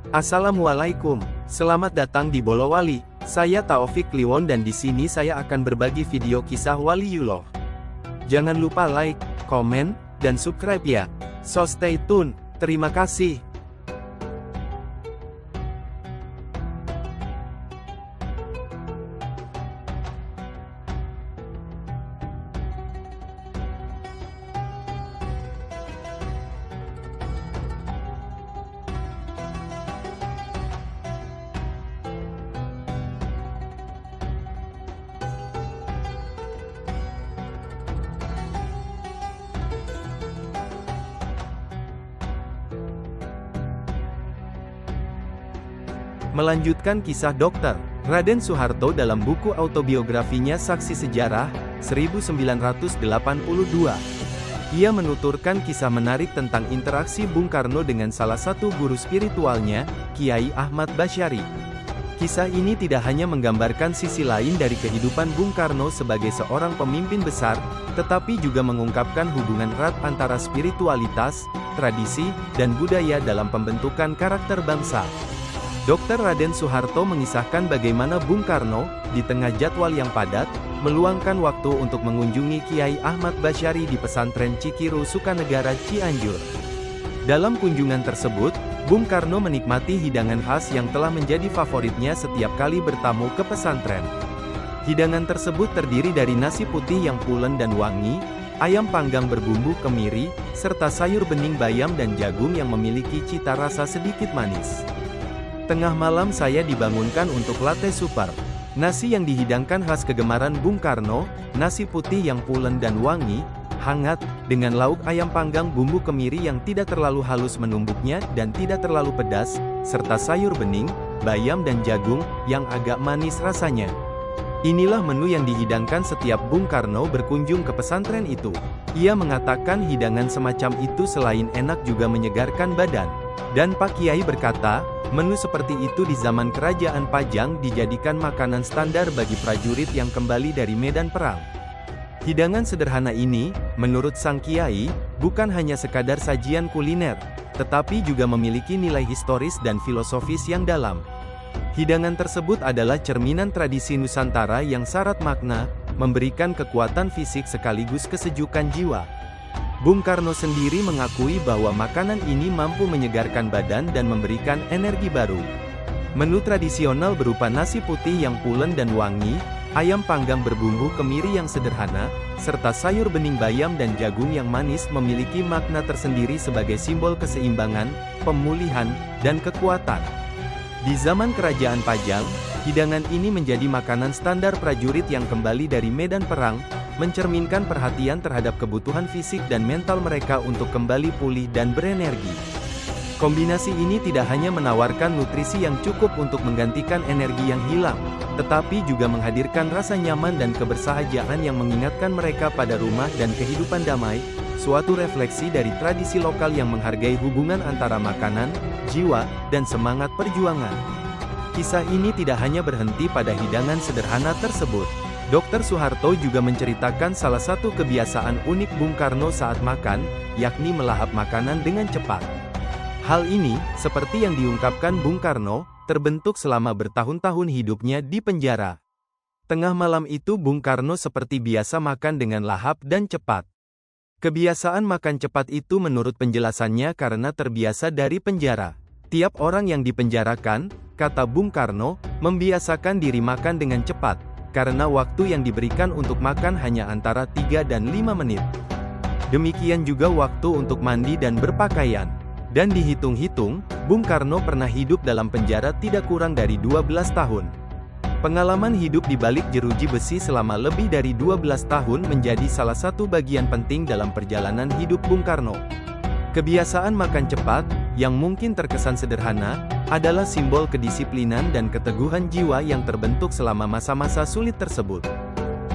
Assalamualaikum, selamat datang di Bolowali. Saya Taufik Kliwon dan di sini saya akan berbagi video kisah Waliullah. Jangan lupa like, komen, dan subscribe ya. So stay tune. Terima kasih. Melanjutkan kisah Dr. Raden Soeharto dalam buku autobiografinya Saksi Sejarah, 1982. Ia menuturkan kisah menarik tentang interaksi Bung Karno dengan salah satu guru spiritualnya, Kiai Ahmad Basyari. Kisah ini tidak hanya menggambarkan sisi lain dari kehidupan Bung Karno sebagai seorang pemimpin besar, tetapi juga mengungkapkan hubungan erat antara spiritualitas, tradisi, dan budaya dalam pembentukan karakter bangsa. Dr. Raden Soeharto mengisahkan bagaimana Bung Karno, di tengah jadwal yang padat, meluangkan waktu untuk mengunjungi Kiai Ahmad Basyari di pesantren Cikiru Sukanegara Cianjur. Dalam kunjungan tersebut, Bung Karno menikmati hidangan khas yang telah menjadi favoritnya setiap kali bertamu ke pesantren. Hidangan tersebut terdiri dari nasi putih yang pulen dan wangi, ayam panggang berbumbu kemiri, serta sayur bening bayam dan jagung yang memiliki cita rasa sedikit manis. Tengah malam saya dibangunkan untuk latte super. Nasi yang dihidangkan khas kegemaran Bung Karno, nasi putih yang pulen dan wangi, hangat, dengan lauk ayam panggang bumbu kemiri yang tidak terlalu halus menumbuknya dan tidak terlalu pedas, serta sayur bening, bayam dan jagung, yang agak manis rasanya. Inilah menu yang dihidangkan setiap Bung Karno berkunjung ke pesantren itu. Ia mengatakan hidangan semacam itu selain enak juga menyegarkan badan. Dan Pak Kiai berkata, menu seperti itu di zaman Kerajaan Pajang dijadikan makanan standar bagi prajurit yang kembali dari medan perang. Hidangan sederhana ini, menurut sang Kiai, bukan hanya sekadar sajian kuliner, tetapi juga memiliki nilai historis dan filosofis yang dalam. Hidangan tersebut adalah cerminan tradisi Nusantara yang syarat makna, memberikan kekuatan fisik sekaligus kesejukan jiwa. Bung Karno sendiri mengakui bahwa makanan ini mampu menyegarkan badan dan memberikan energi baru. Menu tradisional berupa nasi putih yang pulen dan wangi, ayam panggang berbumbu kemiri yang sederhana, serta sayur bening bayam dan jagung yang manis memiliki makna tersendiri sebagai simbol keseimbangan, pemulihan, dan kekuatan. Di zaman Kerajaan Pajang, hidangan ini menjadi makanan standar prajurit yang kembali dari medan perang, mencerminkan perhatian terhadap kebutuhan fisik dan mental mereka untuk kembali pulih dan berenergi. Kombinasi ini tidak hanya menawarkan nutrisi yang cukup untuk menggantikan energi yang hilang, tetapi juga menghadirkan rasa nyaman dan kebersahajaaan yang mengingatkan mereka pada rumah dan kehidupan damai, suatu refleksi dari tradisi lokal yang menghargai hubungan antara makanan, jiwa, dan semangat perjuangan. Kisah ini tidak hanya berhenti pada hidangan sederhana tersebut. Dr. Soeharto juga menceritakan salah satu kebiasaan unik Bung Karno saat makan, yakni melahap makanan dengan cepat. Hal ini, seperti yang diungkapkan Bung Karno, terbentuk selama bertahun-tahun hidupnya di penjara. Tengah malam itu Bung Karno seperti biasa makan dengan lahap dan cepat. Kebiasaan makan cepat itu menurut penjelasannya karena terbiasa dari penjara. Tiap orang yang dipenjarakan, kata Bung Karno, membiasakan diri makan dengan cepat, karena waktu yang diberikan untuk makan hanya antara 3 dan 5 menit. Demikian juga waktu untuk mandi dan berpakaian. Dan dihitung-hitung, Bung Karno pernah hidup dalam penjara tidak kurang dari 12 tahun. Pengalaman hidup di balik jeruji besi selama lebih dari 12 tahun menjadi salah satu bagian penting dalam perjalanan hidup Bung Karno. Kebiasaan makan cepat, yang mungkin terkesan sederhana, adalah simbol kedisiplinan dan keteguhan jiwa yang terbentuk selama masa-masa sulit tersebut.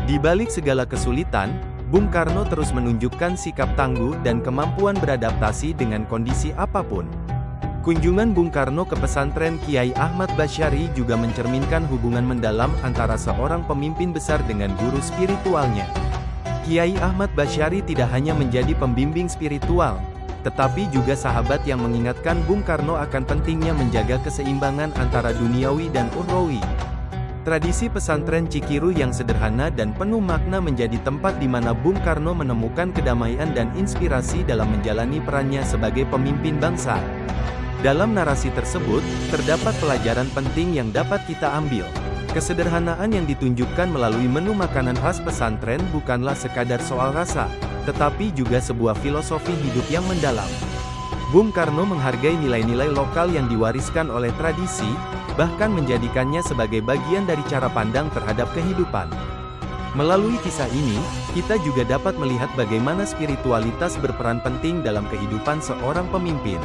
Di balik segala kesulitan, Bung Karno terus menunjukkan sikap tangguh dan kemampuan beradaptasi dengan kondisi apapun. Kunjungan Bung Karno ke pesantren Kiai Ahmad Basyari juga mencerminkan hubungan mendalam antara seorang pemimpin besar dengan guru spiritualnya. Kiai Ahmad Basyari tidak hanya menjadi pembimbing spiritual, tetapi juga sahabat yang mengingatkan Bung Karno akan pentingnya menjaga keseimbangan antara duniawi dan ukhrawi. Tradisi pesantren Cikiru yang sederhana dan penuh makna menjadi tempat di mana Bung Karno menemukan kedamaian dan inspirasi dalam menjalani perannya sebagai pemimpin bangsa. Dalam narasi tersebut, terdapat pelajaran penting yang dapat kita ambil. Kesederhanaan yang ditunjukkan melalui menu makanan khas pesantren bukanlah sekadar soal rasa, tetapi juga sebuah filosofi hidup yang mendalam. Bung Karno menghargai nilai-nilai lokal yang diwariskan oleh tradisi, bahkan menjadikannya sebagai bagian dari cara pandang terhadap kehidupan. Melalui kisah ini, kita juga dapat melihat bagaimana spiritualitas berperan penting dalam kehidupan seorang pemimpin.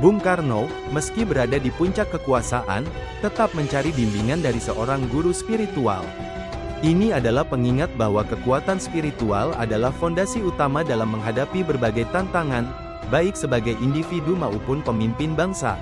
Bung Karno, meski berada di puncak kekuasaan, tetap mencari bimbingan dari seorang guru spiritual. Ini adalah pengingat bahwa kekuatan spiritual adalah fondasi utama dalam menghadapi berbagai tantangan, baik sebagai individu maupun pemimpin bangsa.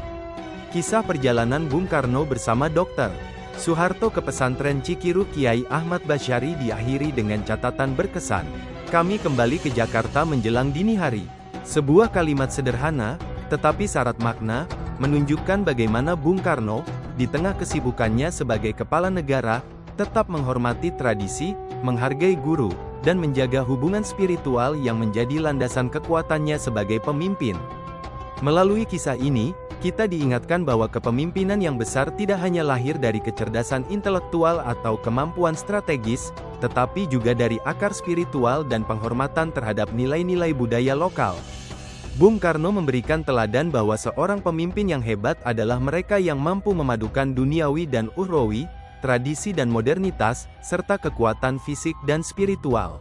Kisah perjalanan Bung Karno bersama Dr. Soeharto ke pesantren Cikiru Kiai Ahmad Basyari diakhiri dengan catatan berkesan. Kami kembali ke Jakarta menjelang dini hari. Sebuah kalimat sederhana, tetapi syarat makna, menunjukkan bagaimana Bung Karno, di tengah kesibukannya sebagai kepala negara, tetap menghormati tradisi, menghargai guru, dan menjaga hubungan spiritual yang menjadi landasan kekuatannya sebagai pemimpin. Melalui kisah ini, kita diingatkan bahwa kepemimpinan yang besar tidak hanya lahir dari kecerdasan intelektual atau kemampuan strategis, tetapi juga dari akar spiritual dan penghormatan terhadap nilai-nilai budaya lokal. Bung Karno memberikan teladan bahwa seorang pemimpin yang hebat adalah mereka yang mampu memadukan duniawi dan ukhrawi, tradisi dan modernitas, serta kekuatan fisik dan spiritual.